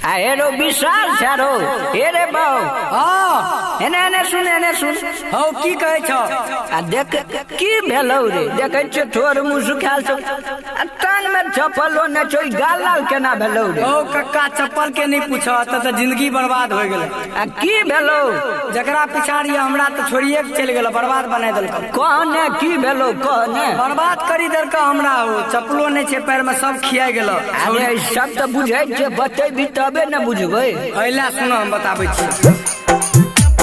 एरो विशाल छारो एरे बाऊ एने एने सुन हौ की कहै छ आ देख की भेलौ रे देखै छ थोर मुंह सुखाल छ आ टांग में चप्पल ने छ गाल लाल केना भेलौ रे ओ कक्का चप्पल के नहीं पूछ त जिंदगी बर्बाद हो गेल आ की भेलौ जकरा पिछाड़ी हमरा त छोड़िए के चल गेल बर्बाद बना देलक कहने की भेलौ कहने बर्बाद करी देलक हमरा हो चप्पलो नहीं छे पैर में सब खिया गेल अरे सब त बुझै छ बतेबी तबे न बुझबै अइला सुनो हम बताबै छी